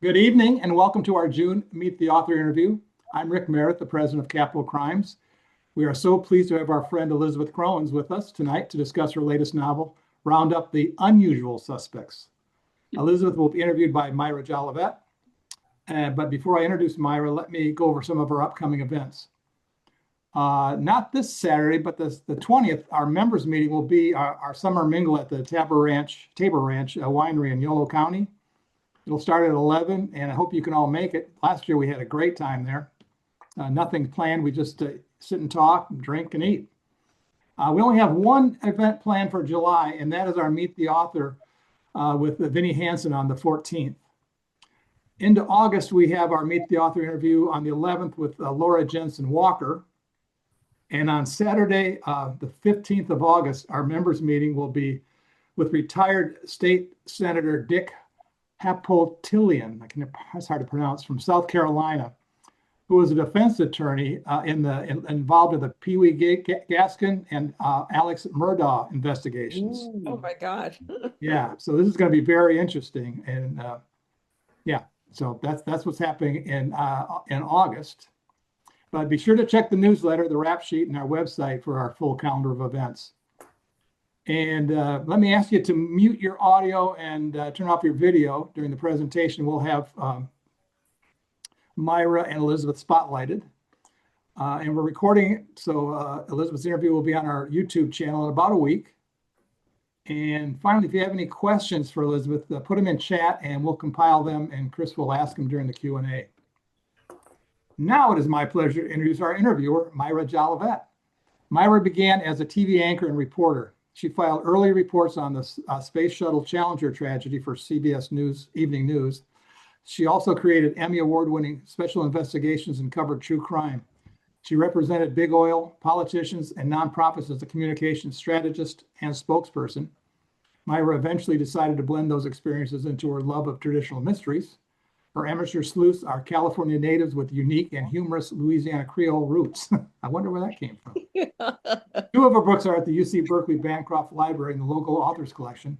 Good evening and welcome to our June Meet the Author interview. I'm Rick Merritt, the president of Capital Crimes. We are so pleased to have our friend Elizabeth Crowens with us tonight to discuss her latest novel, Round Up the Unusual Suspects. Elizabeth will be interviewed by Myra Jolivet. But before I introduce Myra, let me go over some of our upcoming events. Not this Saturday, but the 20th, our members meeting will be our summer mingle at the Tabor Ranch Winery in Yolo County. It'll start at 11, and I hope you can all make it. Last year, we had a great time there. Nothing planned. We just sit and talk, drink, and eat. We only have one event planned for July, and that is our Meet the Author with Vinnie Hansen on the 14th. Into August, we have our Meet the Author interview on the 11th with Laura Jensen Walker. And on Saturday, the 15th of August, our members meeting will be with retired State Senator Dick Hapotillian, that's hard to pronounce, from South Carolina, who was a defense attorney involved in the Pee Wee Gaskin and Alex Murdaugh investigations. Ooh. Oh my God. Yeah, so this is going to be very interesting, and yeah, so that's what's happening in August. But be sure to check the newsletter, the rap sheet, and our website for our full calendar of events. And let me ask you to mute your audio and turn off your video during the presentation. We'll have Myra and Elizabeth spotlighted. And we're recording, so Elizabeth's interview will be on our YouTube channel in about a week. And finally, if you have any questions for Elizabeth, put them in chat and we'll compile them and Chris will ask them during the Q&A. Now it is my pleasure to introduce our interviewer, Myra Jolivet. Myra began as a TV anchor and reporter. She filed early reports on the Space Shuttle Challenger tragedy for CBS News, Evening News. She also created Emmy Award-winning special investigations and covered true crime. She represented big oil, politicians, and nonprofits as a communications strategist and spokesperson. Myra eventually decided to blend those experiences into her love of traditional mysteries. Her amateur sleuths are California natives with unique and humorous Louisiana Creole roots. I wonder where that came from. Two of her books are at the UC Berkeley Bancroft Library in the local authors collection.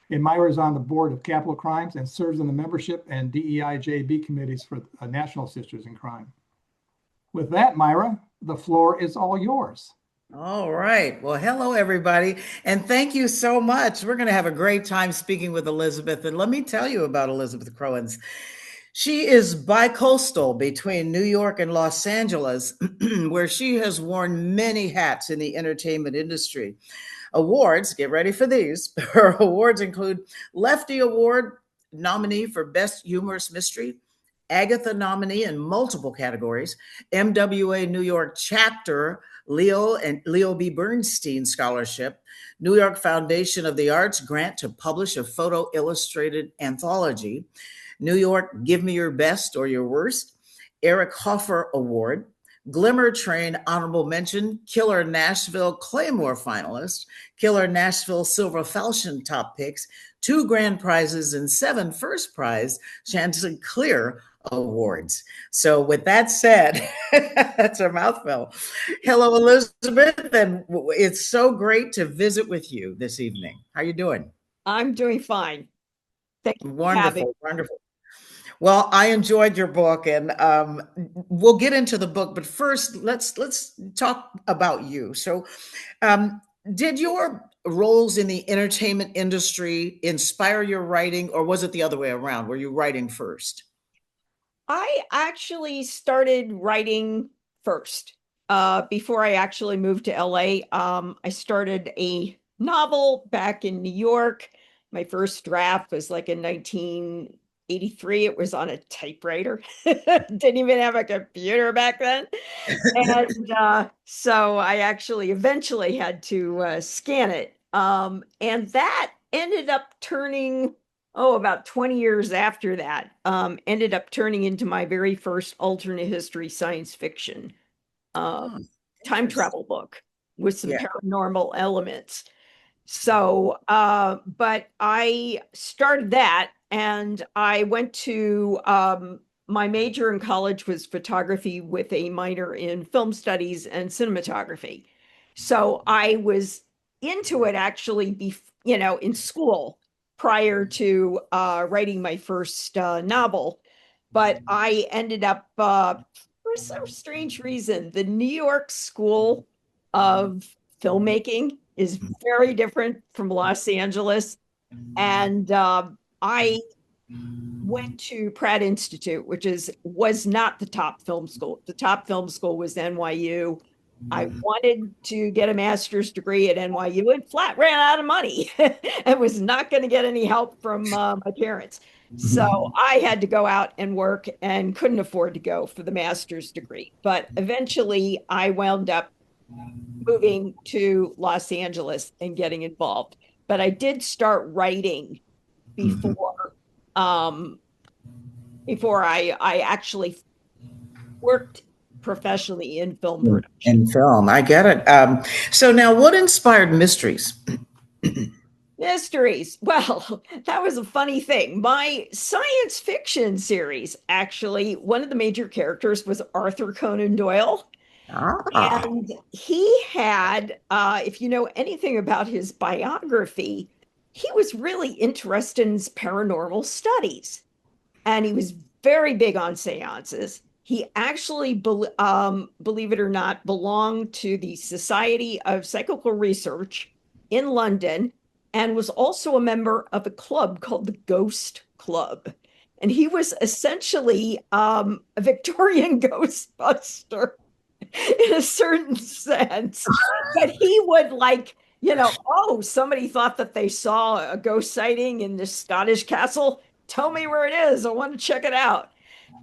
And Myra is on the board of Capital Crimes and serves on the membership and DEI-JB committees for National Sisters in Crime. With that, Myra, the floor is all yours. All right. Well, hello, everybody. And thank you so much. We're going to have a great time speaking with Elizabeth. And let me tell you about Elizabeth Crowens. She is bi-coastal between New York and Los Angeles, where she has worn many hats in the entertainment industry. Awards, get ready for these. Her awards include Lefty Award nominee for Best Humorous Mystery, Agatha nominee in multiple categories, MWA-NY Chapter Leo B. Burstein Scholarship, New York Foundation of the Arts grant to publish a photo illustrated anthology, New York Give Me Your Best or Your Worst, Eric Hoffer Award, Glimmer Train Honorable Mention, Killer Nashville Claymore finalist, Killer Nashville Silver Falchion top picks, 2 grand prizes and 7 first prize Chanticleer Awards. So with that said, that's a mouthful. Hello, Elizabeth, and it's so great to visit with you this evening. How are you doing? I'm doing fine. Thank you. Wonderful, wonderful. Well, I enjoyed your book, and we'll get into the book. But first, let's talk about you. So, did your roles in the entertainment industry inspire your writing, or was it the other way around? Were you writing first? I actually started writing first. Before I actually moved to LA, I started a novel back in New York. My first draft was like in 1983. It was on a typewriter. Didn't even have a computer back then. And so I actually eventually had to scan it. And that ended up turning, about 20 years after that, ended up turning into my very first alternate history science fiction time travel book with some paranormal elements. So, but I started that and I went to, my major in college was photography with a minor in film studies and cinematography. So I was into it actually, in school prior to writing my first novel. but I ended up, for some strange reason, the New York School of Filmmaking is very different from Los Angeles. And I went to Pratt Institute, which was not the top film school. The top film school was NYU. I wanted to get a master's degree at NYU and flat ran out of money and was not going to get any help from my parents. So I had to go out and work and couldn't afford to go for the master's degree. But eventually I wound up moving to Los Angeles and getting involved. But I did start writing before um, before I actually worked professionally in film production. In film, I get it. So now, what inspired mysteries? Mysteries. Well, that was a funny thing. My science fiction series, actually, one of the major characters was Arthur Conan Doyle. And he had, if you know anything about his biography, he was really interested in his paranormal studies. And he was very big on seances. He actually, believe it or not, belonged to the Society of Psychical Research in London and was also a member of a club called the Ghost Club. And he was essentially a Victorian Ghostbuster in a certain sense. But he would oh, somebody thought that they saw a ghost sighting in this Scottish castle. Tell me where it is. I want to check it out.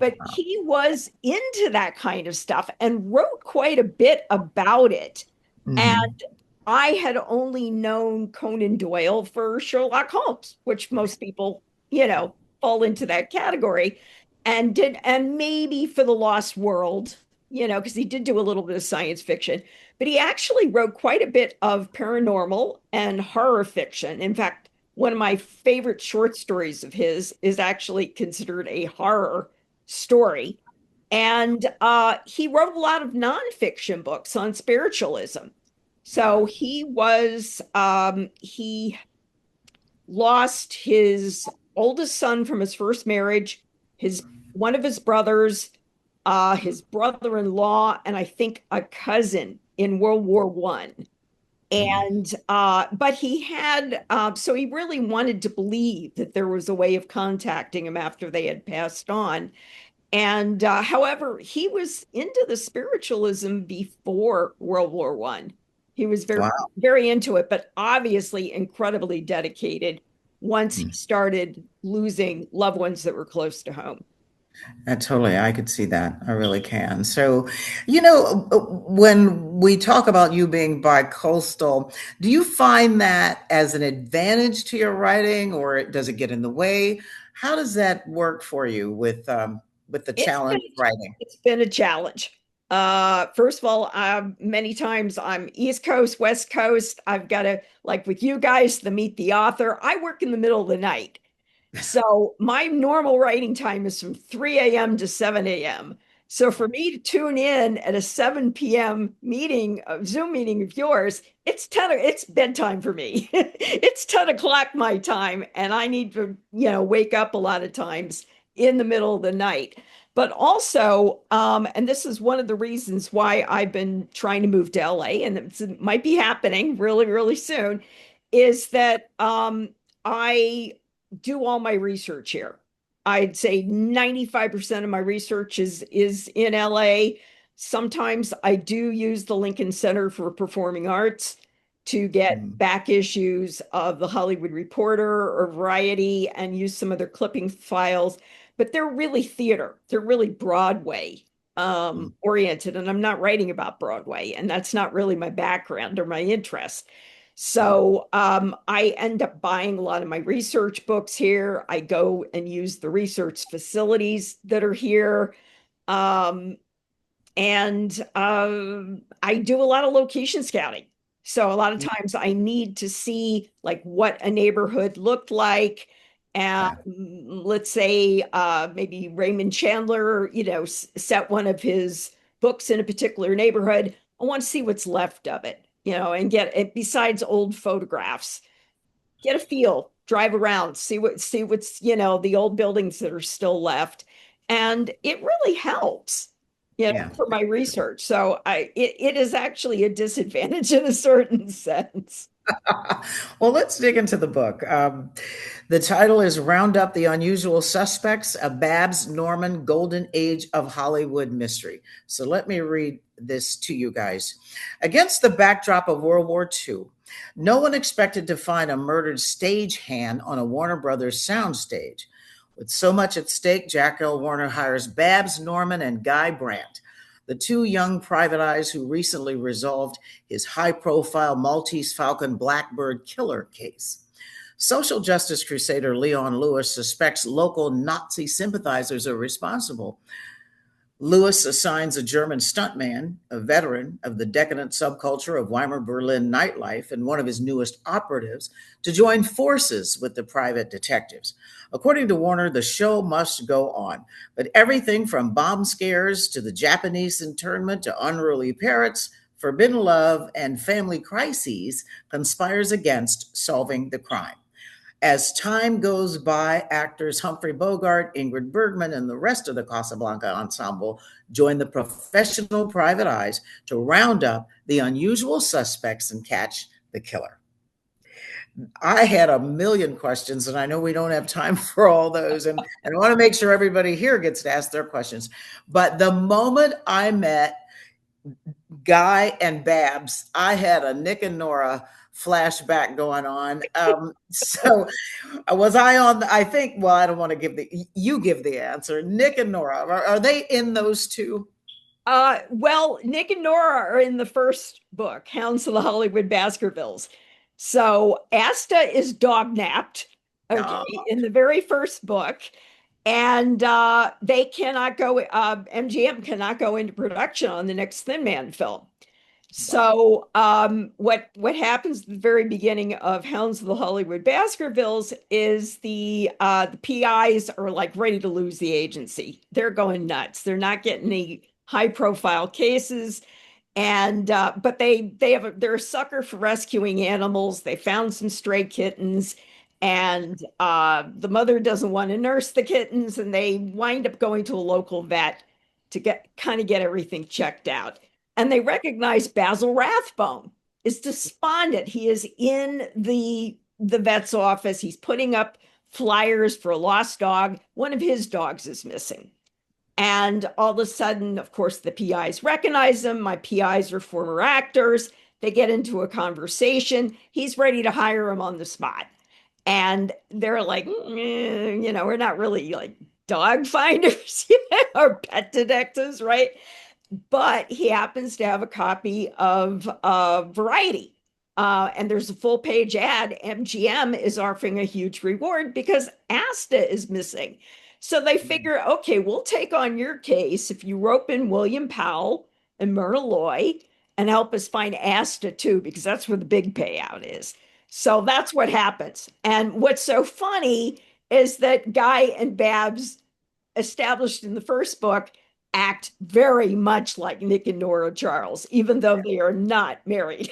But he was into that kind of stuff and wrote quite a bit about it. And I had only known Conan Doyle for Sherlock Holmes, which most people, fall into that category, and maybe for The Lost World, because he did do a little bit of science fiction, but he actually wrote quite a bit of paranormal and horror fiction. In fact, one of my favorite short stories of his is actually considered a horror story. And he wrote a lot of nonfiction books on spiritualism. So he lost his oldest son from his first marriage, one of his brothers, his brother-in-law, and I think a cousin in World War I. And but he had so he really wanted to believe that there was a way of contacting him after they had passed on. And however, he was into the spiritualism before World War I. He was very into it, but obviously incredibly dedicated once he started losing loved ones that were close to home. I could see that. I really can. So, when we talk about you being bi-coastal, do you find that as an advantage to your writing, or does it get in the way? How does that work for you with the challenge of writing? It's been a challenge. First of all, many times I'm East Coast, West Coast. I've got to, like with you guys, the Meet the Author. I work in the middle of the night. So my normal writing time is from 3 a.m. to 7 a.m. So for me to tune in at a 7 p.m. meeting, a Zoom meeting of yours, it's bedtime for me. It's 10 o'clock my time, and I need to, wake up a lot of times in the middle of the night. But also, and this is one of the reasons why I've been trying to move to LA, and it might be happening really, really soon, is that I do all my research here. I'd say 95% of my research is in LA. Sometimes I do use the Lincoln Center for Performing Arts to get back issues of the Hollywood Reporter or Variety and use some of their clipping files, but they're really theater. They're really Broadway oriented, and I'm not writing about Broadway, and that's not really my background or my interest. So I end up buying a lot of my research books here. I go and use the research facilities that are here. And I do a lot of location scouting. So a lot of times I need to see like what a neighborhood looked like. And let's say maybe Raymond Chandler, set one of his books in a particular neighborhood. I want to see what's left of it. And get it besides old photographs, get a feel, drive around, see what's, the old buildings that are still left. and it really helps, Yeah. for my research. So it is actually a disadvantage in a certain sense. Well, let's dig into the book. The title is Round Up the Unusual Suspects, a Babs Norman Golden Age of Hollywood Mystery. So let me read this to you guys. Against the backdrop of World War II, no one expected to find a murdered stagehand on a Warner Brothers soundstage. With so much at stake, Jack L. Warner hires Babs Norman and Guy Brandt, the two young private eyes who recently resolved his high-profile Maltese Falcon Blackbird killer case. Social justice crusader Leon Lewis suspects local Nazi sympathizers are responsible. Lewis assigns a German stuntman, a veteran of the decadent subculture of Weimar Berlin nightlife and one of his newest operatives, to join forces with the private detectives. According to Warner, the show must go on, but everything from bomb scares to the Japanese internment to unruly parrots, forbidden love, and family crises conspires against solving the crime. As time goes by, actors Humphrey Bogart, Ingrid Bergman, and the rest of the Casablanca ensemble join the professional private eyes to round up the unusual suspects and catch the killer. I had a million questions, and I know we don't have time for all those, and I want to make sure everybody here gets to ask their questions. But the moment I met Guy and Babs, I had a Nick and Nora flashback going on. So was I on, I think, well, I don't want to you give the answer. Nick and Nora, are they in those two? Well, Nick and Nora are in the first book, Hounds of the Hollywood Baskervilles. So Asta is dog napped, okay, in the very first book. And they cannot go, MGM cannot go into production on the next Thin Man film. So what happens at the very beginning of Hounds of the Hollywood Baskervilles is the PIs are like ready to lose the agency. They're going nuts. They're not getting any high profile cases. And but they're a sucker for rescuing animals. They found some stray kittens, and the mother doesn't want to nurse the kittens, and they wind up going to a local vet to get everything checked out. And they recognize Basil Rathbone is despondent. He is in the vet's office. He's putting up flyers for a lost dog. One of his dogs is missing. And all of a sudden, of course, the PIs recognize him. My PIs are former actors. They get into a conversation. He's ready to hire him on the spot. And they're like, we're not really like dog finders, or pet detectives, right? But he happens to have a copy of Variety. And there's a full page ad. MGM is offering a huge reward because Asta is missing. So they figure, okay, we'll take on your case if you rope in William Powell and Myrna Loy and help us find Asta too, because that's where the big payout is. So that's what happens. And what's so funny is that Guy and Babs, established in the first book, act very much like Nick and Nora Charles, even though they are not married.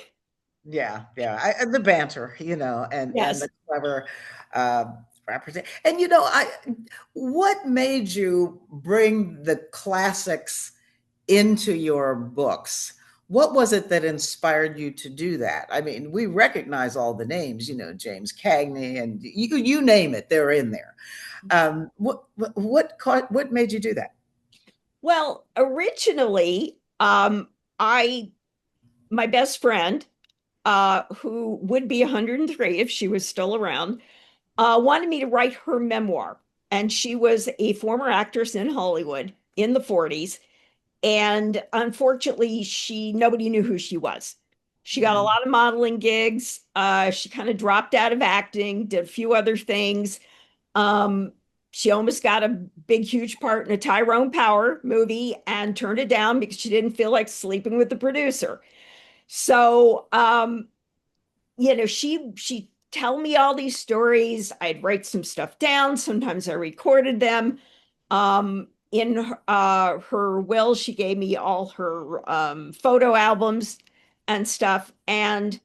Yeah, the banter, and the clever represent. And what made you bring the classics into your books? What was it that inspired you to do that? I mean, we recognize all the names, James Cagney, and you name it, they're in there. What made you do that? Well, originally, my best friend, who would be 103 if she was still around, wanted me to write her memoir. And she was a former actress in Hollywood in the 40s. And unfortunately, nobody knew who she was. She got a lot of modeling gigs. She kind of dropped out of acting, did a few other things. She almost got a big, huge part in a Tyrone Power movie and turned it down because she didn't feel like sleeping with the producer. So, she'd tell me all these stories. I'd write some stuff down. Sometimes I recorded them. In her will, she gave me all her photo albums and stuff. And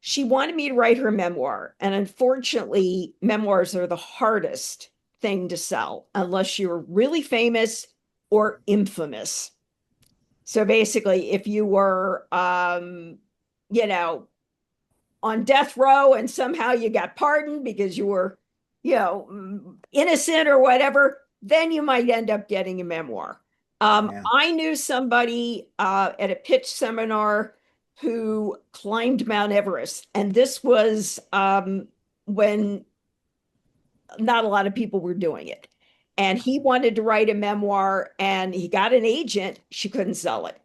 she wanted me to write her memoir. And unfortunately, memoirs are the hardest thing to sell unless you're really famous or infamous. So basically, if you were, you know, on death row and somehow you got pardoned because you were, innocent or whatever, then you might end up getting a memoir. Yeah. I knew somebody at a pitch seminar who climbed Mount Everest, and this was when not a lot of people were doing it. And he wanted to write a memoir, and he got an agent. She couldn't sell it.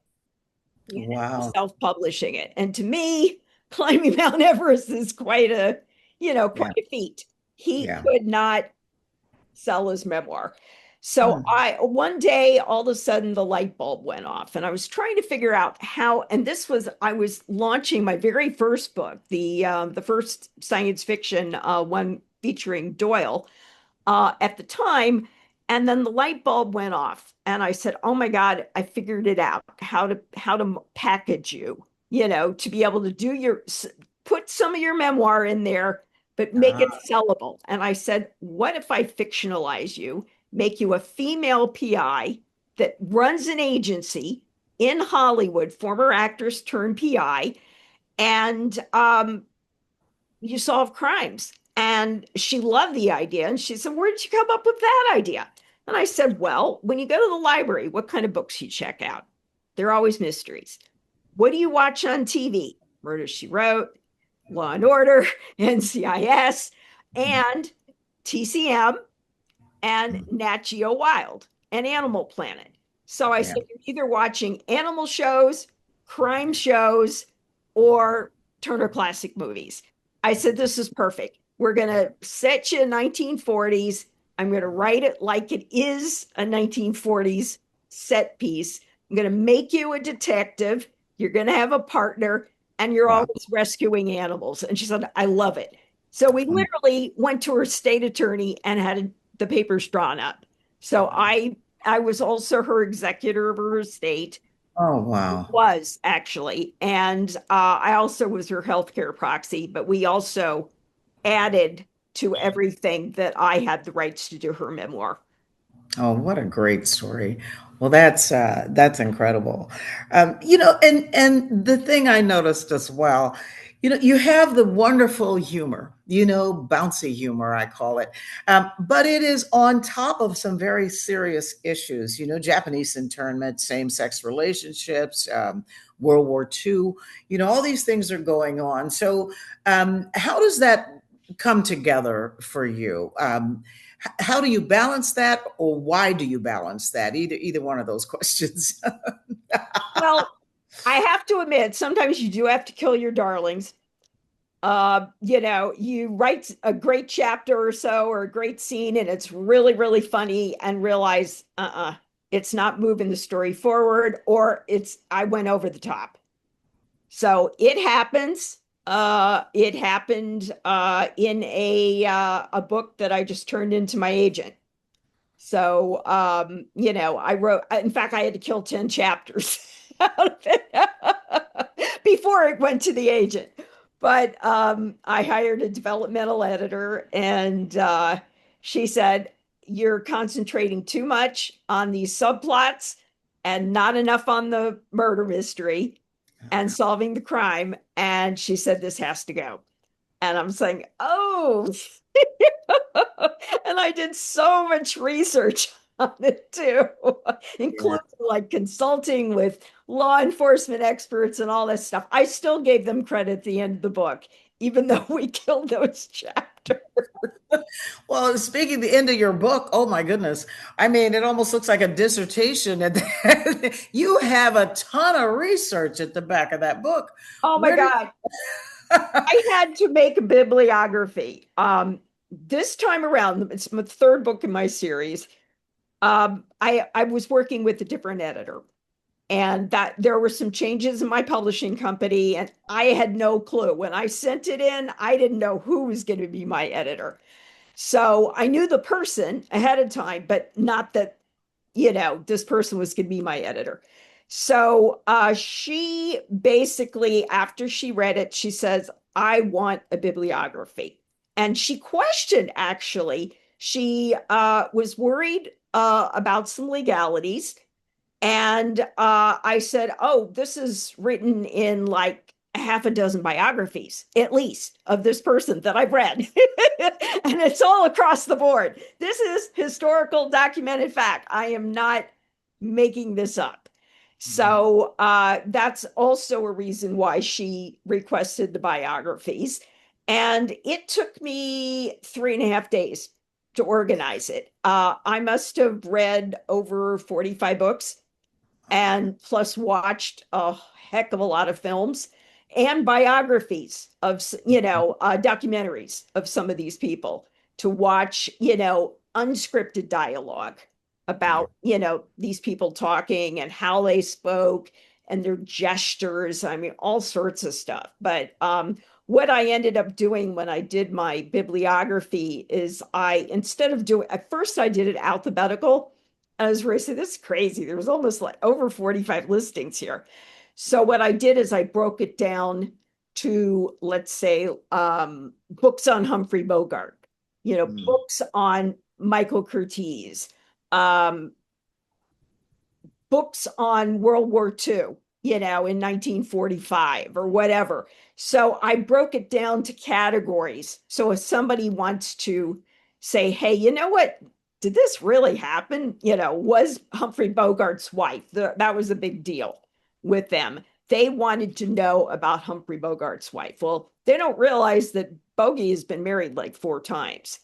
Wow. Self-publishing it. And to me, climbing Mount Everest is quite a feat. He could not sell his memoir. So one day, all of a sudden, the light bulb went off, and I was trying to figure out how. And I was launching my very first book, the first science fiction one featuring Doyle at the time. And then the light bulb went off, and I said, "Oh my God, I figured it out, how to package you, to be able to put some of your memoir in there, but make it sellable." And I said, "What if I fictionalize you, make you a female PI that runs an agency in Hollywood, former actress turned PI, and you solve crimes?" And she loved the idea. And she said, "Where did you come up with that idea?" And I said, "Well, when you go to the library, what kind of books you check out? They're always mysteries. What do you watch on TV? Murder, She Wrote, Law and Order, NCIS, and TCM, and Nat Geo Wild, and Animal Planet." So I said, "You're either watching animal shows, crime shows, or Turner Classic Movies." I said, "This is perfect. We're going to set you in 1940s. I'm going to write it like it is a 1940s set piece. I'm going to make you a detective. You're going to have a partner, and you're always rescuing animals." And she said, "I love it." So we literally went to her state attorney and had the papers drawn up. So I was also her executor of her estate. Oh, wow. Was actually. And I also was her healthcare proxy, but we also added to everything that I had the rights to do her memoir. Oh, what a great story. Well, that's incredible. And the thing I noticed as well, you have the wonderful humor, bouncy humor, I call it. But it is on top of some very serious issues, Japanese internment, same-sex relationships, World War II, all these things are going on. So how does that come together for you? How do you balance that, or why do you balance that? Either one of those questions. Well, I have to admit, sometimes you do have to kill your darlings. You write a great chapter or so, or a great scene, and it's really, really funny, and realize, it's not moving the story forward, or I went over the top. So it happens. It happened in a book that I just turned into my agent. So, I wrote, in fact, I had to kill 10 chapters out of it before it went to the agent. But I hired a developmental editor, and she said, "You're concentrating too much on these subplots and not enough on the murder mystery and solving the crime." And she said, "This has to go." And I'm saying, "Oh." And I did so much research on it too, including like consulting with law enforcement experts and all this stuff. I still gave them credit at the end of the book, even though we killed those chapters. Well, speaking the end of your book, oh my goodness. I mean, it almost looks like a dissertation. You have a ton of research at the back of that book. Oh my God. I had to make a bibliography. This time around, it's my third book in my series. I was working with a different editor, and that there were some changes in my publishing company, and I had no clue. When I sent it in, I didn't know who was going to be my editor. So I knew the person ahead of time, but not that, this person was going to be my editor. So she basically, after she read it, she says, "I want a bibliography." And she questioned, actually, She was worried about some legalities. And I said, oh, this is written in like a half a dozen biographies, at least, of this person that I've read. And it's all across the board. This is historical documented fact. I am not making this up. So that's also a reason why she requested the biographies. And it took me 3.5 days to organize it. I must have read over 45 books and plus watched a heck of a lot of films and biographies of, documentaries of some of these people to watch, unscripted dialogue about, these people talking and how they spoke and their gestures. I mean, all sorts of stuff. But what I ended up doing when I did my bibliography is instead of doing, at first I did it alphabetical. I was ready to say, this is crazy. There was almost like over 45 listings here. So what I did is I broke it down to, let's say, books on Humphrey Bogart, books on Michael Curtiz, books on World War II, in 1945 or whatever. So I broke it down to categories. So if somebody wants to say, hey, you know what? Did this really happen? Was Humphrey Bogart's wife? That was a big deal with them. They wanted to know about Humphrey Bogart's wife. Well, they don't realize that Bogey has been married like 4 times.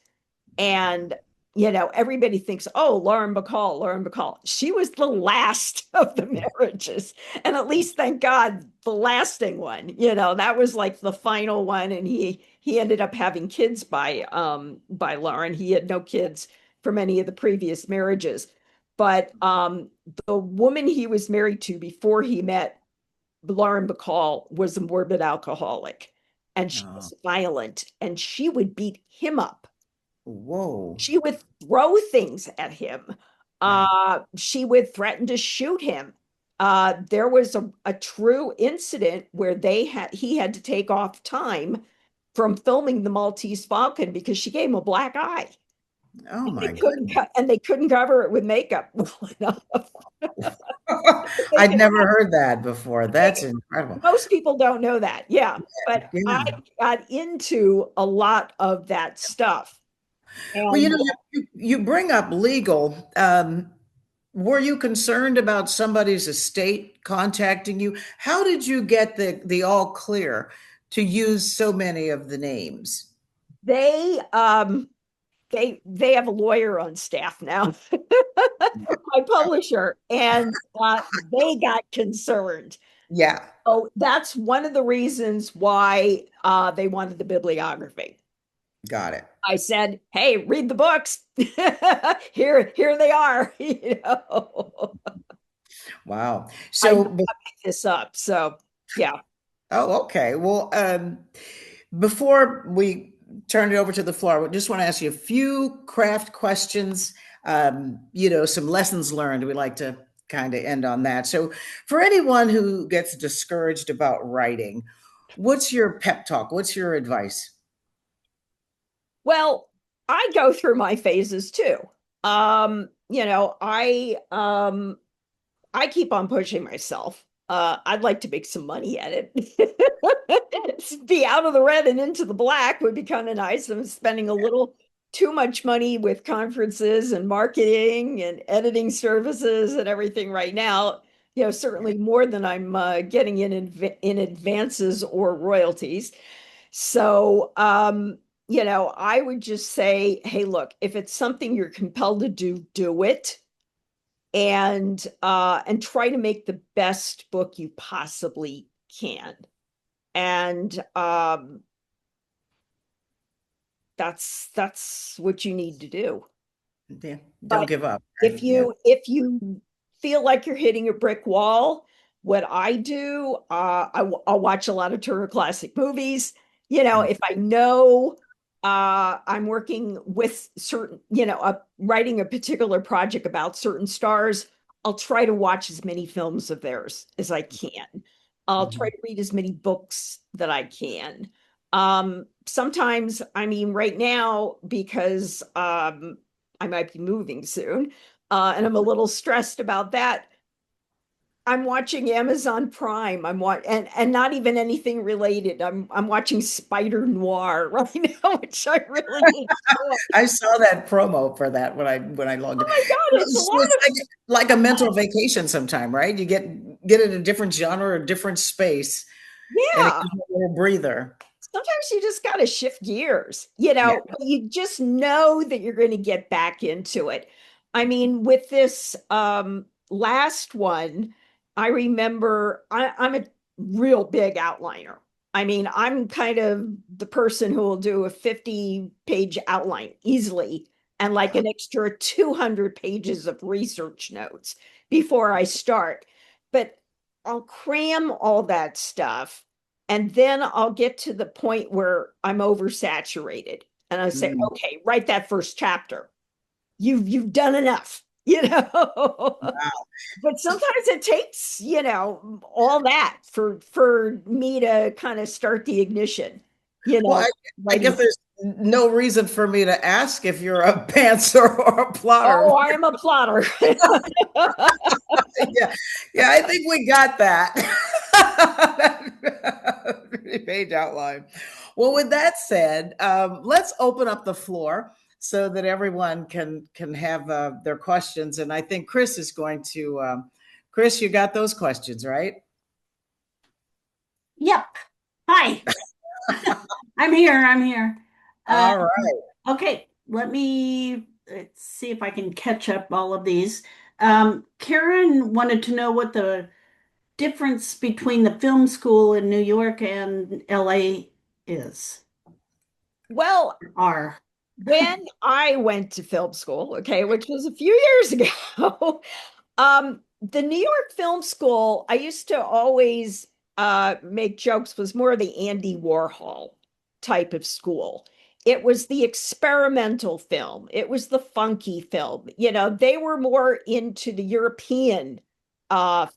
And, everybody thinks, oh, Lauren Bacall. She was the last of the marriages. And at least, thank God, the lasting one, that was like the final one. And he ended up having kids by Lauren. He had no kids from any of the previous marriages. But the woman he was married to before he met Lauren Bacall was a morbid alcoholic, and she was violent, and she would beat him up. Whoa. She would throw things at him. She would threaten to shoot him. There was a true incident where he had to take off time from filming the Maltese Falcon because she gave him a black eye. Oh my goodness. And they couldn't cover it with makeup. I'd never heard that before. That's incredible. Most people don't know that. Yeah. But I got into a lot of that stuff. And, well, you bring up legal. Were you concerned about somebody's estate contacting you? How did you get the all clear to use so many of the names? They have a lawyer on staff now, my publisher, and they got concerned. Yeah. Oh, that's one of the reasons why they wanted the bibliography. Got it. I said, hey, read the books. Here they are. Wow. So I picked this up. So yeah. Oh, okay. Well, before we turn it over to the floor, I just want to ask you a few craft questions. Some lessons learned. We like to kind of end on that. So for anyone who gets discouraged about writing, what's your pep talk? What's your advice? Well, I go through my phases too. I keep on pushing myself. I'd like to make some money at it. Be out of the red and into the black would be kind of nice. I'm spending a little too much money with conferences and marketing and editing services and everything right now. Certainly more than I'm getting in advances or royalties. So, I would just say, hey, look, if it's something you're compelled to do, do it. And try to make the best book you possibly can. And that's what you need to do. Yeah, don't give up. If you feel like you're hitting a brick wall, what I do, I'll watch a lot of Turner Classic Movies. If I know I'm working with certain, writing a particular project about certain stars, I'll try to watch as many films of theirs as I can. I'll try to read as many books that I can. sometimes, I mean, right now, because I might be moving soon, and I'm a little stressed about that. I'm watching Amazon Prime. And not even anything related. I'm watching Spider Noir right now, which I really enjoy. I saw that promo for that when I logged Oh in. my God, it's a lot It's of like a mental vacation sometime, right? You get in a different genre, a different space, and it yeah. gives you a little breather. Sometimes you just got to shift gears, Yeah. but you just know that you're going to get back into it. I mean, with this last one, I remember I'm a real big outliner. I mean, I'm kind of the person who will do a 50-page outline easily and like an extra 200 pages of research notes before I start. But I'll cram all that stuff and then I'll get to the point where I'm oversaturated. And I say, Mm. okay, write that first chapter. You've done enough, Wow. But sometimes it takes, all that for me to kind of start the ignition, Well, I writing. guess there's no reason for me to ask if you're a pantser or a plotter. Oh, I am a plotter. Yeah, yeah, I think we got that. 50-page outline. Well, with that said, let's open up the floor so that everyone can have their questions. And I think Chris is going to. Chris, you got those questions, right? Yep. Hi. I'm here. I'm here. All right. Okay, let's see if I can catch up all of these. Karen wanted to know what the difference between the film school in New York and LA is. Well, Are. when I went to film school, okay, which was a few years ago, the New York Film School, I used to always make jokes, was more the Andy Warhol type of school. It was the experimental film. It was the funky film. They were more into the European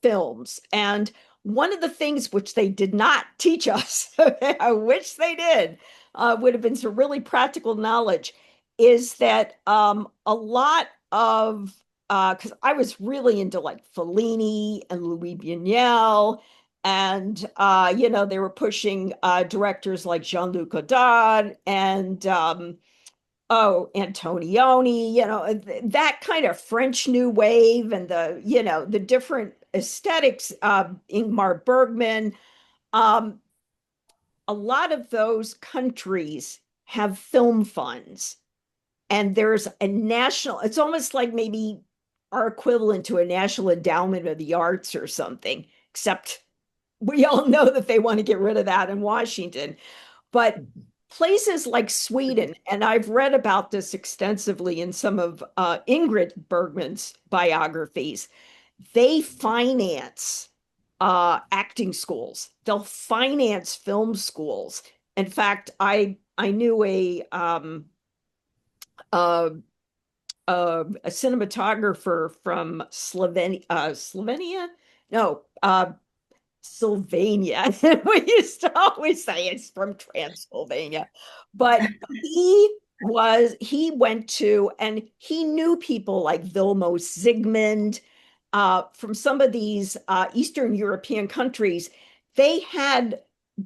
films. And one of the things which they did not teach us, I wish they did, would have been some really practical knowledge, is that a lot of because I was really into like Fellini and Louis Buñuel, and they were pushing directors like Jean-Luc Godard and Antonioni, that kind of French New Wave and the different aesthetics, Ingmar Bergman. Um, a lot of those countries have film funds and there's a national, it's almost like maybe our equivalent to a national endowment of the arts or something, except we all know that they want to get rid of that in Washington. But places like Sweden, and I've read about this extensively in some of Ingrid Bergman's biographies, they finance acting schools. They'll finance film schools. In fact, I knew uh, a cinematographer from Slovenia? No, Sylvania. We used to always say it's from Transylvania. But he went to, and he knew people like Vilmos Zsigmond from some of these Eastern European countries. They had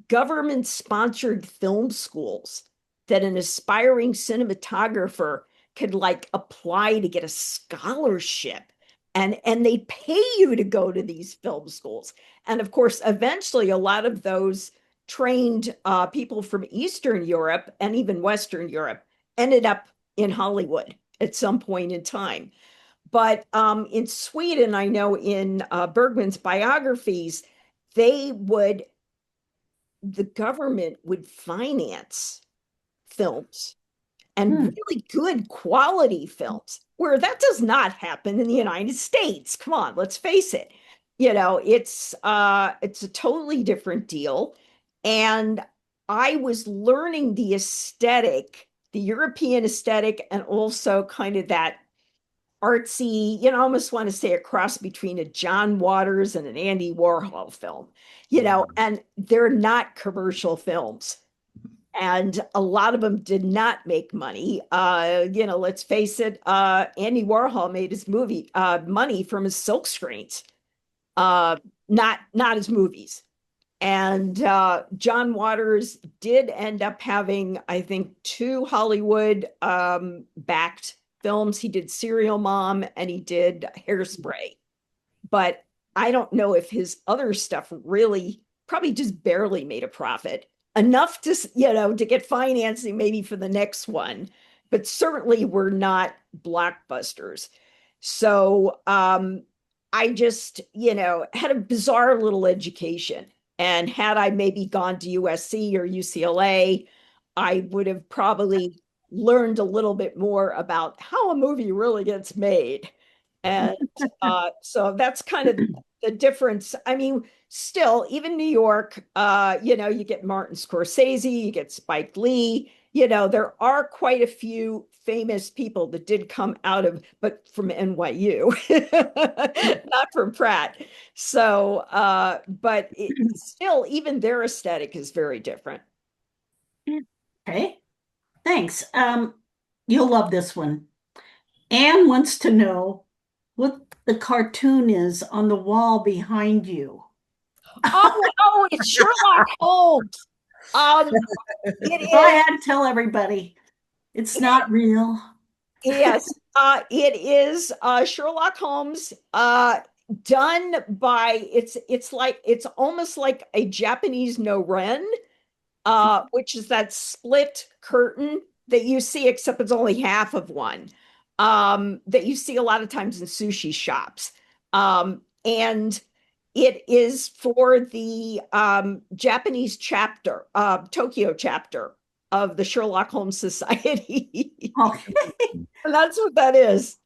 government sponsored film schools that an aspiring cinematographer could like apply to get a scholarship and they pay you to go to these film schools. And of course, eventually a lot of those trained people from Eastern Europe and even Western Europe ended up in Hollywood at some point in time. But in Sweden, I know in Bergman's biographies, they would the government would finance films and really good quality films, where that does not happen in the United States. Come on, let's face it. It's a totally different deal. And I was learning the aesthetic, the European aesthetic, and also kind of that artsy, I almost want to say a cross between a John Waters and an Andy Warhol film, and they're not commercial films. And a lot of them did not make money. Let's face it, Andy Warhol made his money from his silk screens, not his movies. And John Waters did end up having, I think, 2 Hollywood backed films. He did Serial Mom and he did Hairspray. But I don't know if his other stuff really probably just barely made a profit. Enough to, to get financing maybe for the next one, but certainly were not blockbusters. So I just, had a bizarre little education. And had I maybe gone to USC or UCLA, I would have probably learned a little bit more about how a movie really gets made. And so that's kind of the difference. I mean, still, even New York, you get Martin Scorsese, you get Spike Lee, there are quite a few famous people that did come out of, but from NYU, not from Pratt. So, but still, even their aesthetic is very different. Okay, thanks. You'll love this one. Anne wants to know what the cartoon is on the wall behind you. Oh, it's Sherlock Holmes. It So I is. had to tell everybody it's not real. Yes, it is Sherlock Holmes. Done by it's almost like a Japanese no ren, which is that split curtain that you see, except it's only half of one. That you see a lot of times in sushi shops. And it is for the Japanese chapter, Tokyo chapter of the Sherlock Holmes Society. Okay. And that's what that is.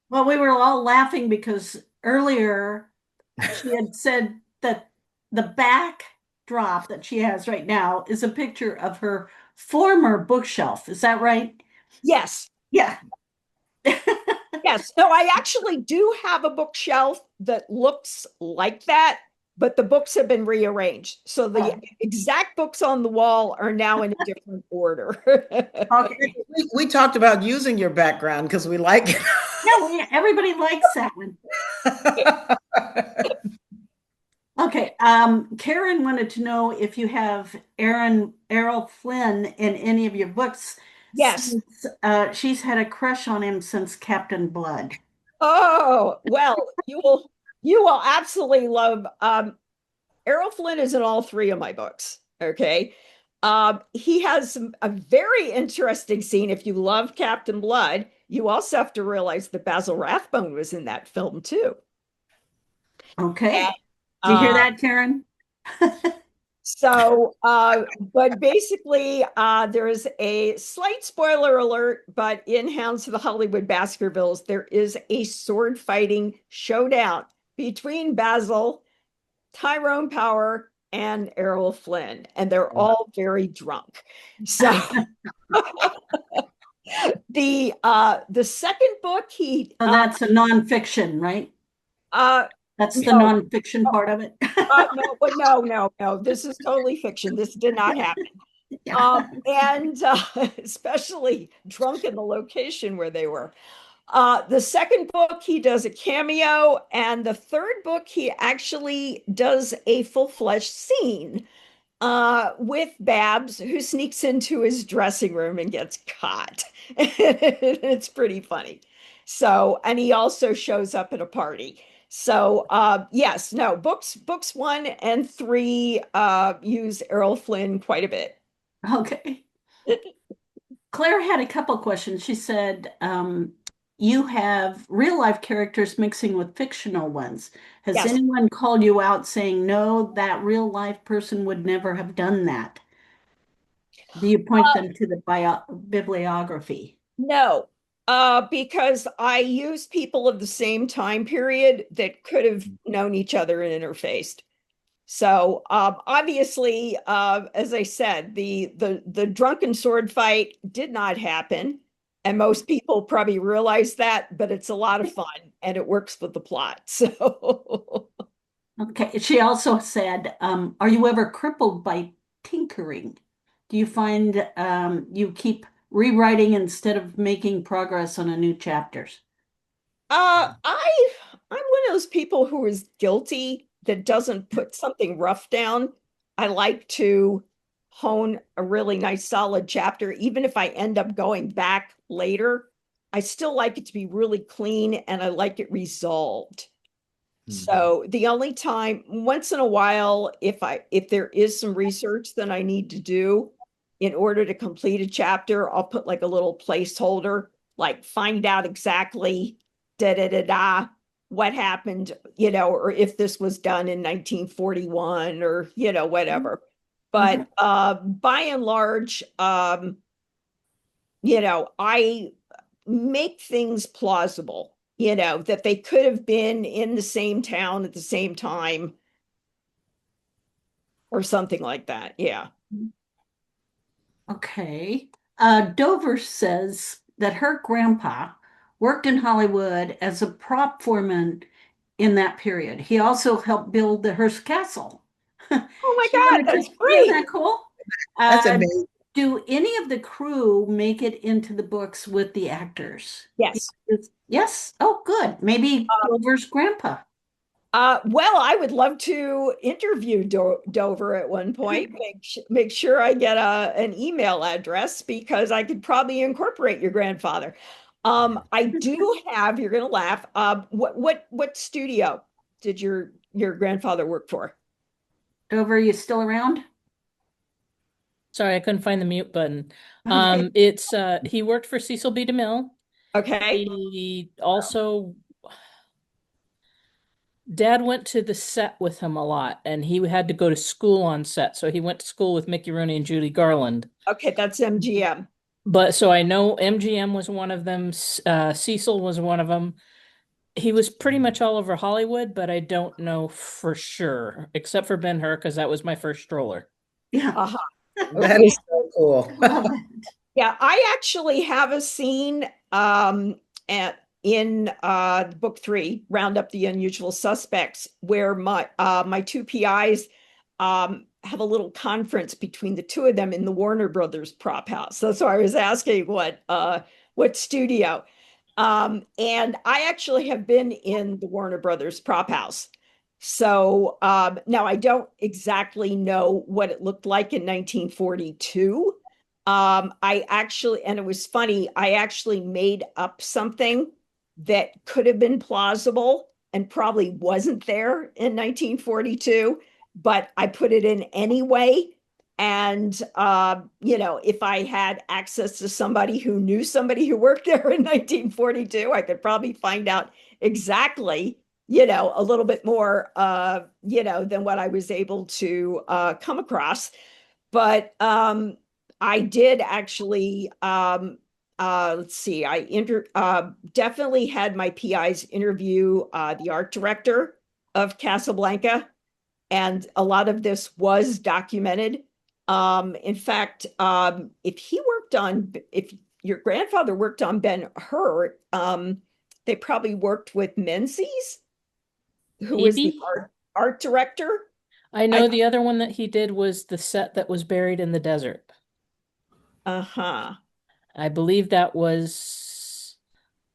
Well, we were all laughing because earlier she had said that the backdrop that she has right now is a picture of her former bookshelf. Is that right? Yes. Yeah. Yes. No, I actually do have a bookshelf that looks like that, but the books have been rearranged. So the exact books on the wall are now in a different order. Okay. We talked about using your background because we like it. Yeah, everybody likes that one. Okay. Karen wanted to know if you have Errol Flynn in any of your books. Yes. Since, she's had a crush on him since Captain Blood. Oh, well, you will absolutely love Errol Flynn is in all 3 of my books. Okay. He has a very interesting scene. If you love Captain Blood, you also have to realize that Basil Rathbone was in that film too. Okay. Did you hear that, Karen? So, but basically, there is a slight spoiler alert, but in Hounds of the Hollywood Baskervilles, there is a sword fighting showdown between Basil, Tyrone Power, and Errol Flynn, and they're all very drunk. So the second book, So that's a nonfiction, right? That's the nonfiction part of it. No. This is totally fiction. This did not happen. And especially drunk in the location where they were. The second book, he does a cameo, and the third book, he actually does a full-fledged scene with Babs, who sneaks into his dressing room and gets caught. It's pretty funny. So, and he also shows up at a party. So, yes, no, books 1 and 3 use Errol Flynn quite a bit. Okay. Claire had a couple questions. She said, you have real life characters mixing with fictional ones. Has Yes. anyone called you out saying, no, that real life person would never have done that? Do you point them to the bibliography? No, because I use people of the same time period that could have known each other and interfaced. So obviously, as I said, the drunken sword fight did not happen. And most people probably realize that, but it's a lot of fun and it works with the plot. So Okay. She also said, are you ever crippled by tinkering? do you find you keep rewriting instead of making progress on a new chapters? I'm one of those people who is guilty that doesn't put something rough down. I like to hone a really nice solid chapter, even if I end up going back later. I still like it to be really clean and I like it resolved. So the only time, once in a while, if there is some research that I need to do in order to complete a chapter, I'll put like a little placeholder, like find out exactly da da da da what happened, or if this was done in 1941 or whatever. But by and large, I make things plausible. That they could have been in the same town at the same time or something like that. Yeah. Okay. Dover says that her grandpa worked in Hollywood as a prop foreman in that period. He also helped build the Hearst Castle. Oh my She God, wanted to- that's great. Isn't that cool? That's amazing. Do any of the crew make it into the books with the actors? Yes. Yes. Oh, good. Maybe Dover's grandpa. Well, I would love to interview Dover at one point. Make sure I get an email address because I could probably incorporate your grandfather. I do have. You're gonna laugh. What studio did your grandfather work for? Dover, you still around? Sorry, I couldn't find the mute button. Okay. It's he worked for Cecil B. DeMille. Okay. He also Dad went to the set with him a lot, and he had to go to school on set. So he went to school with Mickey Rooney and Judy Garland. Okay, that's MGM. But so I know MGM was one of them. Cecil was one of them. He was pretty much all over Hollywood, but I don't know for sure, except for Ben-Hur, because that was my first stroller. Yeah. Uh-huh. That is so cool. Love it. Yeah, I actually have a scene in book 3, Round Up the Unusual Suspects, where my two PIs have a little conference between the two of them in the Warner Brothers prop house. That's why I was asking what studio. And I actually have been in the Warner Brothers prop house. So now I don't exactly know what it looked like in 1942. And it was funny, I actually made up something that could have been plausible and probably wasn't there in 1942, but I put it in anyway. And, if I had access to somebody who knew somebody who worked there in 1942, I could probably find out exactly, a little bit more, than what I was able to come across. But I did actually, let's see, I definitely had my PIs interview the art director of Casablanca, and a lot of this was documented. In fact, if your grandfather worked on Ben-Hur, they probably worked with Menzies, who was the Maybe. art director. I know the other one that he did was the set that was buried in the desert. Uh-huh. I believe that was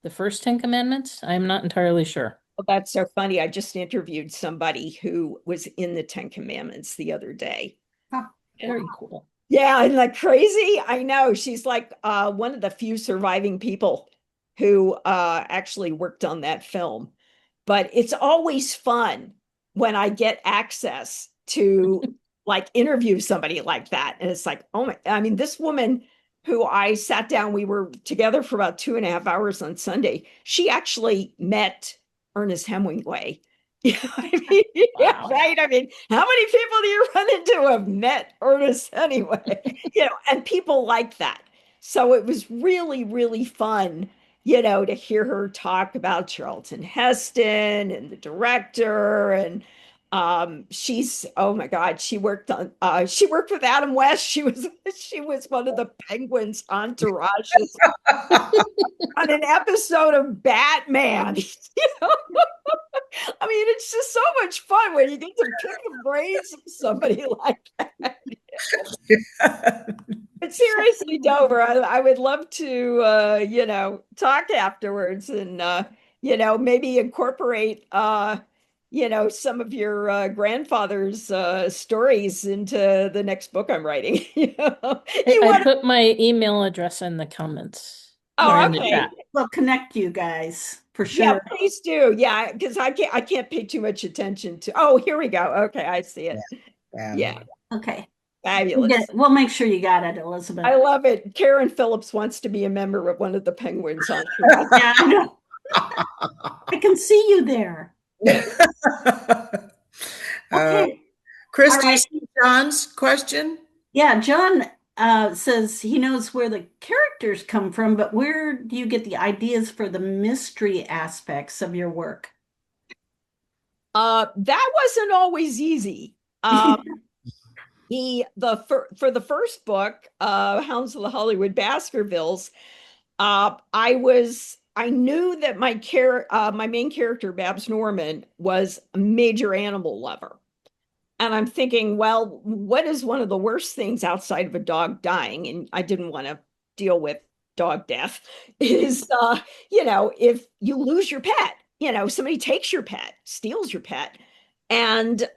the first 10 Commandments. I'm not entirely sure. Well, that's so funny. I just interviewed somebody who was in the 10 Commandments the other day. Very cool. Yeah, isn't that crazy? I know. She's like one of the few surviving people who actually worked on that film. But it's always fun when I get access to like interview somebody like that. And it's like, oh my, I mean, this woman who I sat down, we were together for about 2.5 hours on Sunday. She actually met Ernest Hemingway. You know what I mean? Yeah, Wow. right. I mean, how many people do you run into who have met Ernest Hemingway? And people like that. So it was really, really fun, to hear her talk about Charlton Heston and the director. And she's, oh my God, she worked with Adam West. She was one of the Penguins entourages on an episode of Batman. I mean, it's just so much fun when you get to pick the brains of somebody like that. But seriously, Dover, I would love to, talk afterwards and, maybe incorporate, some of your grandfather's stories into the next book I'm writing. You I want put my email address in the comments or in the okay. chat. We'll connect you guys for Yeah, sure. please do. Yeah, because I can't pay too much attention to. Oh, here we go. Okay, I see it. Yeah, Okay. fabulous. We'll make sure you got it, Elizabeth. I love it. Karen Phillips wants to be a member of one of the penguins on Yeah, I know. I can see you there. Okay. Chris, All do you right. see John's question? Yeah, John says he knows where the characters come from, but where do you get the ideas for the mystery aspects of your work? That wasn't always easy. For the first book, Hounds of the Hollywood Baskervilles, I knew that my main character, Babs Norman, was a major animal lover. And I'm thinking, well, what is one of the worst things outside of a dog dying? And I didn't want to deal with dog death is, if you lose your pet, somebody takes your pet, steals your pet. And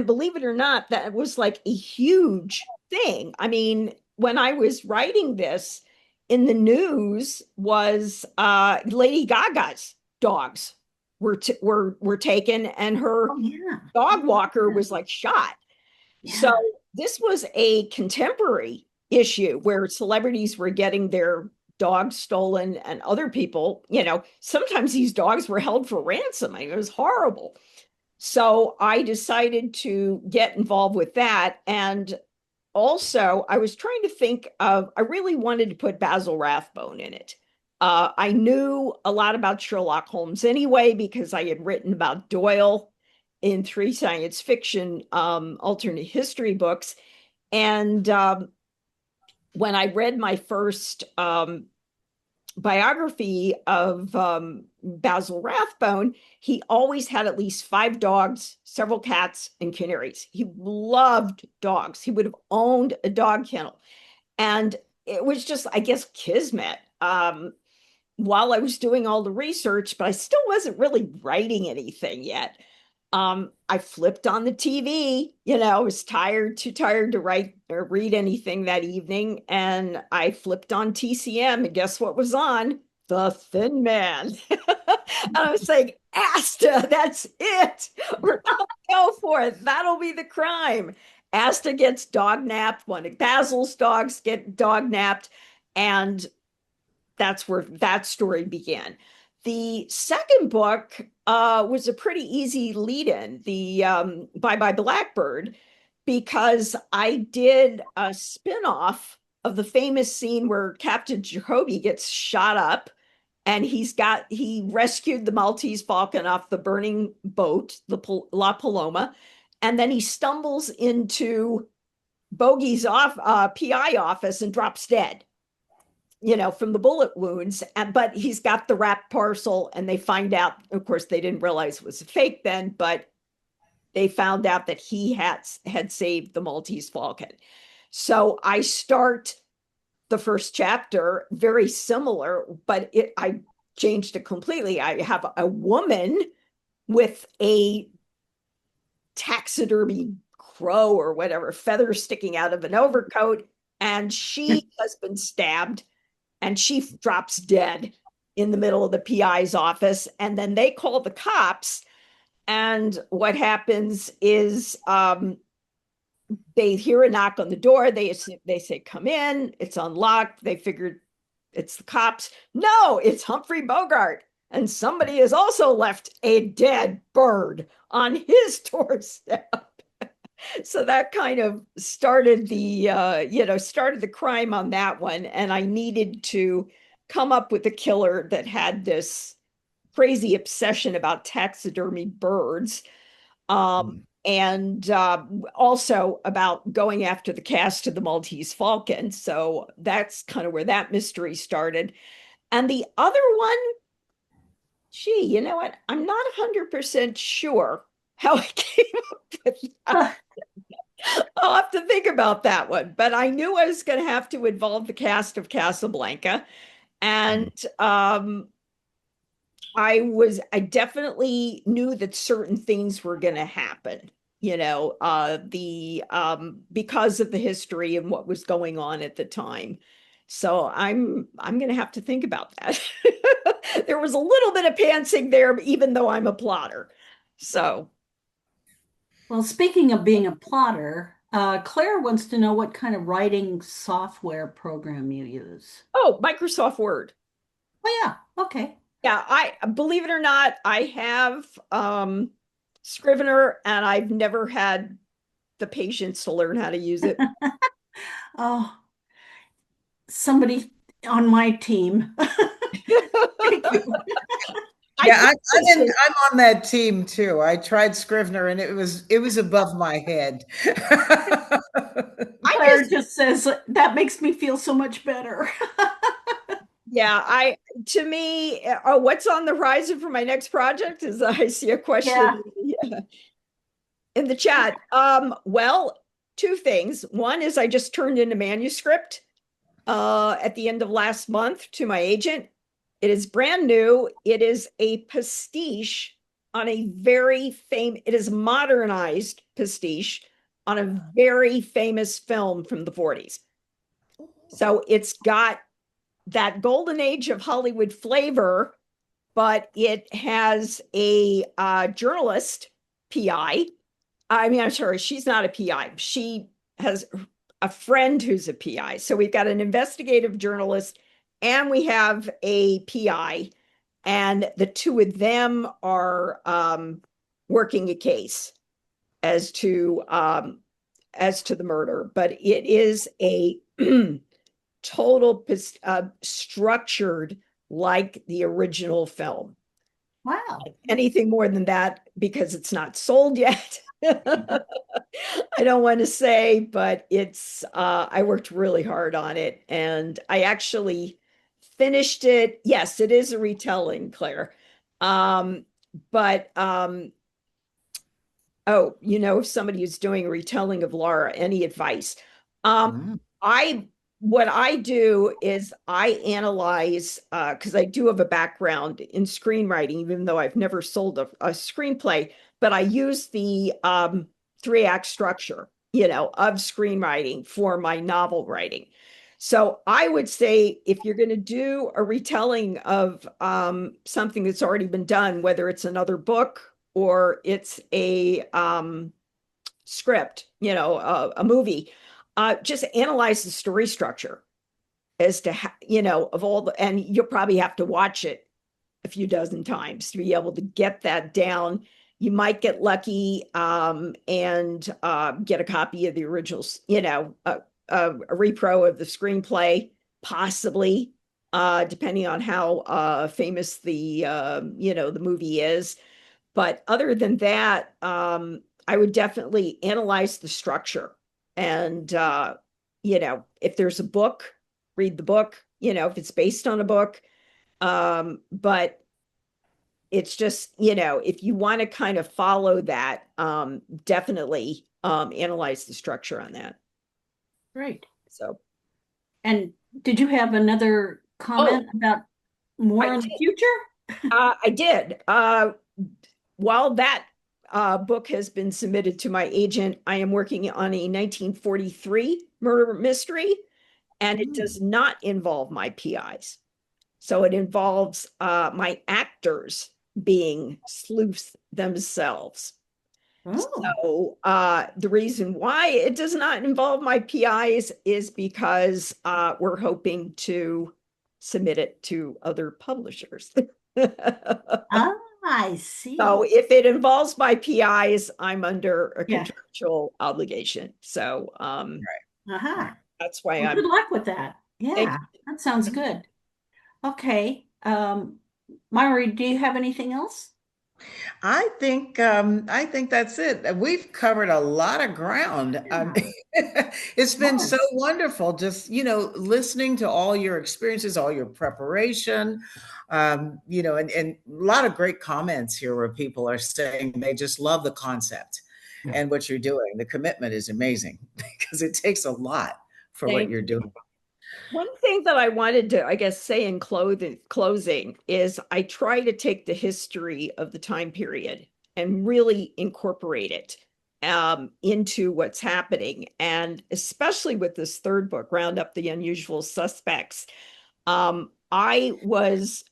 believe it or not, that was like a huge thing. I mean, when I was writing this, in the news was Lady Gaga's dogs were taken, and her dog walker was like shot. Yeah. So this was a contemporary issue where celebrities were getting their dogs stolen, and other people, sometimes these dogs were held for ransom. I mean, it was horrible. So I decided to get involved with that. And also, I was trying to think of, I really wanted to put Basil Rathbone in it. I knew a lot about Sherlock Holmes anyway, because I had written about Doyle in 3 science fiction alternate history books. And when I read my first biography of Basil Rathbone, he always had at least 5 dogs, several cats, and canaries. He loved dogs. He would have owned a dog kennel. And it was just, I guess, kismet. While I was doing all the research, but I still wasn't really writing anything yet. I flipped on the TV, I was too tired to write or read anything that evening. And I flipped on TCM, and guess what was on? The Thin Man. And I was like, Asta, that's it. We're gonna go for it. That'll be the crime. Asta gets dog napped. One of Basil's dogs get dog napped. And that's where that story began. The second book was a pretty easy lead-in, the Bye Bye Blackbird, because I did a spin-off of the famous scene where Captain Jacoby gets shot up, and he rescued the Maltese Falcon off the burning boat, the La Paloma, and then he stumbles into Bogey's PI office and drops dead, from the bullet wounds. But he's got the wrapped parcel, and they find out, of course, they didn't realize it was a fake then, but they found out that he had saved the Maltese Falcon. So I start the first chapter very similar, but I changed it completely. I have a woman with a taxidermy crow or whatever, feathers sticking out of an overcoat, and she has been stabbed. And she drops dead in the middle of the PI's office. And then they call the cops. And what happens is they hear a knock on the door. They say, come in. It's unlocked. They figured it's the cops. No, it's Humphrey Bogart. And somebody has also left a dead bird on his doorstep. So that kind of started the crime on that one. And I needed to come up with a killer that had this crazy obsession about taxidermy birds. And also about going after the cast of the Maltese Falcon. So that's kind of where that mystery started. And the other one, you know what? I'm not 100% sure how I came up with that. I'll have to think about that one. But I knew I was going to have to involve the cast of Casablanca. And I definitely knew that certain things were going to happen, because of the history and what was going on at the time. So I'm going to have to think about that. There was a little bit of pantsing there, even though I'm a plotter. So, Well, speaking of being a plotter, Claire wants to know what kind of writing software program you use. oh, Microsoft Word. Oh, yeah. Okay. Yeah, I believe it or not, I have Scrivener, and I've never had the patience to learn how to use it. Oh, somebody on my team. Thank you. Yeah, I'm on that team too. I tried Scrivener and it was above my head. Claire just says that makes me feel so much better. Yeah, to me, what's on the horizon for my next project is I see a question in the chat. Well, two things. One is I just turned in a manuscript at the end of last month to my agent. It is brand new. It is a pastiche on a it is modernized pastiche on a very famous film from the 40s. So it's got that golden age of Hollywood flavor, but it has a journalist PI. I'm sorry, she's not a PI. She has a friend who's a PI. So we've got an investigative journalist and we have a PI, and the two of them are working a case as to the murder. But it is a total structured like the original film. Wow. Anything more than that, because it's not sold yet, I don't want to say, but it's I worked really hard on it, and I actually finished it. Yes, it is a retelling, Claire. But oh, if somebody is doing a retelling of Laura, any advice? What I do is I analyze, because I do have a background in screenwriting, even though I've never sold a screenplay, but I use the 3-act structure, of screenwriting for my novel writing. So I would say if you're going to do a retelling of something that's already been done, whether it's another book or it's a script, a movie, just analyze the story structure as to how, of all and you'll probably have to watch it a few dozen times to be able to get that down. You might get lucky and get a copy of the originals, a repro of the screenplay, possibly, depending on how famous the the movie is. But other than that, I would definitely analyze the structure. And if there's a book, read the book, if it's based on a book. But it's just, if you want to kind of follow that, definitely analyze the structure on that. Great. So, and did you have another comment about more in the future? I did. While that book has been submitted to my agent, I am working on a 1943 murder mystery, and it does not involve my PIs. So it involves my actors being sleuths themselves. So the reason why it does not involve my PIs is because we're hoping to submit it to other publishers. I see. So if it involves my PIs, I'm under a contractual obligation. So that's why good luck with that. Yeah, that sounds good. Okay. Myra, do you have anything else? I think that's it. We've covered a lot of ground. It's been so wonderful just, listening to all your experiences, all your preparation, and a lot of great comments here where people are saying they just love the concept. and what you're doing. The commitment is amazing because it takes a lot for what Thank you're doing. One thing that I wanted to, I guess, say in closing is I try to take the history of the time period and really incorporate it into what's happening. And especially with this third book, Round Up the Unusual Suspects, I was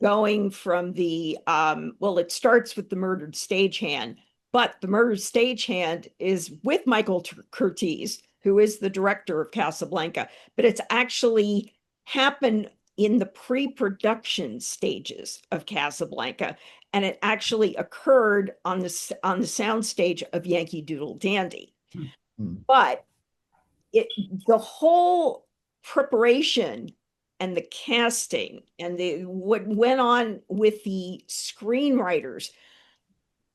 going from the, well, it starts with the murdered stagehand, but the murdered stagehand is with Michael Curtiz, who is the director of Casablanca, but it's actually happened in the pre-production stages of Casablanca, and it actually occurred on the sound stage of Yankee Doodle Dandy. But the whole preparation and the casting and what went on with the screenwriters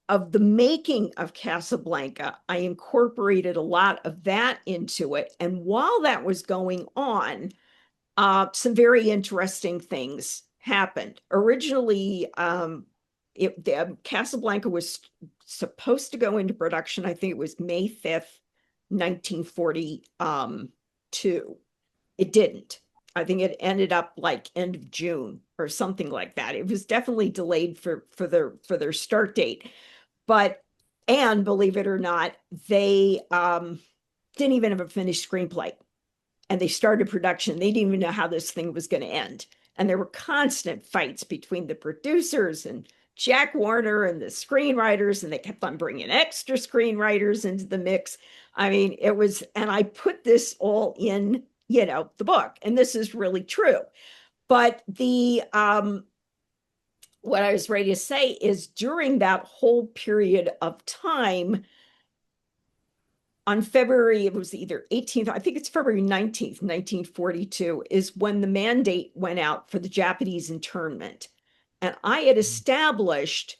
of the making of Casablanca, I incorporated a lot of that into it. And while that was going on, some very interesting things happened. Originally, Casablanca was supposed to go into production, I think it was May 5th, 1942. It didn't. I think it ended up like end of June or something like that. It was definitely delayed for their start date. But, and believe it or not, they didn't even have a finished screenplay. And they started production. They didn't even know how this thing was going to end. And there were constant fights between the producers and Jack Warner and the screenwriters, and they kept on bringing extra screenwriters into the mix. I mean, it was, and I put this all in, the book, and this is really true. But what I was ready to say is during that whole period of time, on February, it was either 18th, I think it's February 19th, 1942, is when the mandate went out for the Japanese internment. And I had established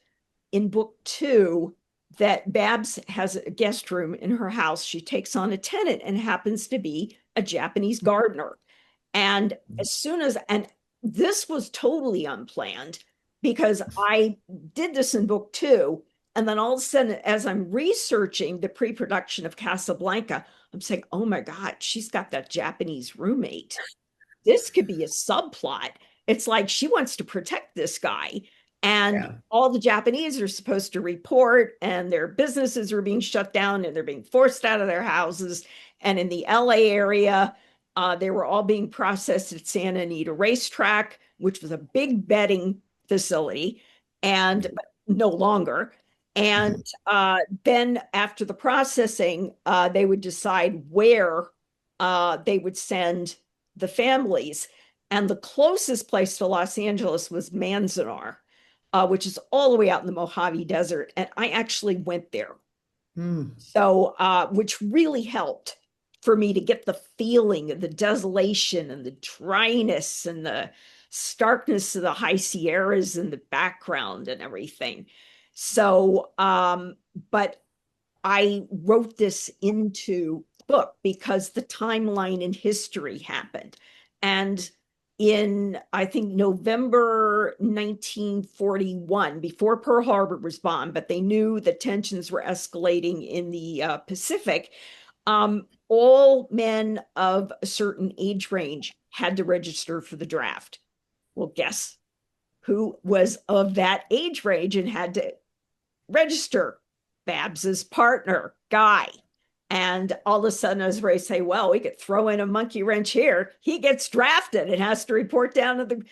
in book 2 that Babs has a guest room in her house. She takes on a tenant and happens to be a Japanese gardener. And as soon as, and this was totally unplanned, because I did this in book 2, and then all of a sudden, as I'm researching the pre-production of Casablanca, I'm saying, oh my God, she's got that Japanese roommate. This could be a subplot. It's like she wants to protect this guy. And all the Japanese are supposed to report, and their businesses are being shut down, and they're being forced out of their houses. And in the LA area, they were all being processed at Santa Anita Racetrack, which was a big betting facility, and no longer. And then after the processing, they would decide where they would send the families. And the closest place to Los Angeles was Manzanar, which is all the way out in the Mojave Desert. And I actually went there. So, which really helped for me to get the feeling of the desolation and the dryness and the starkness of the high Sierras in the background and everything. So, but I wrote this into the book because the timeline in history happened. And in, I think, November 1941, before Pearl Harbor was bombed, but they knew the tensions were escalating in the Pacific, all men of a certain age range had to register for the draft. Well, guess who was of that age range and had to register? Babs's partner, Guy. And all of a sudden, I was ready to say, well, we could throw in a monkey wrench here. He gets drafted and has to report down to the,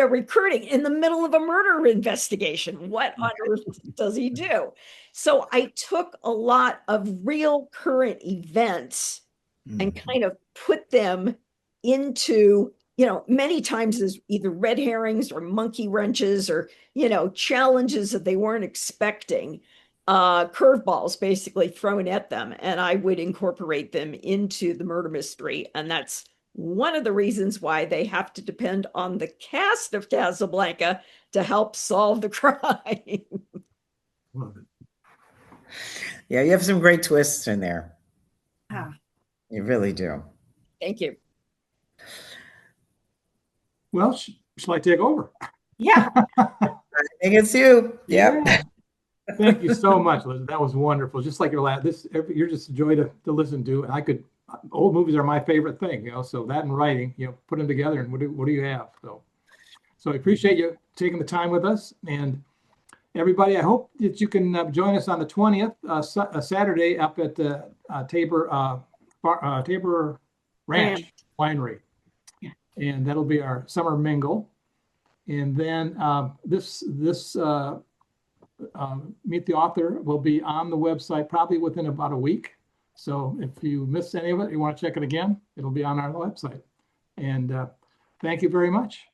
recruiting in the middle of a murder investigation. What on earth does he do? So I took a lot of real current events and kind of put them into, many times as either red herrings or monkey wrenches or, challenges that they weren't expecting. Curveballs basically thrown at them, and I would incorporate them into the murder mystery. And that's one of the reasons why they have to depend on the cast of Casablanca to help solve the crime. Love it. Yeah, you have some great twists in there. Ah. You really do. Thank you. Well, shall I take over? Yeah. I think it's you. Yep. Yeah. Thank you so much, Liz. That was wonderful. Just like your last, you're just a joy to listen to. And old movies are my favorite thing, so that and writing, put them together and what do you have? So I appreciate you taking the time with us. And everybody, I hope that you can join us on the 20th, Saturday up at Tabor Ranch Winery. Yeah. And that'll be our summer mingle. And then this Meet the Author will be on the website probably within about a week. So if you missed any of it, you want to check it again, it'll be on our website. And thank you very much.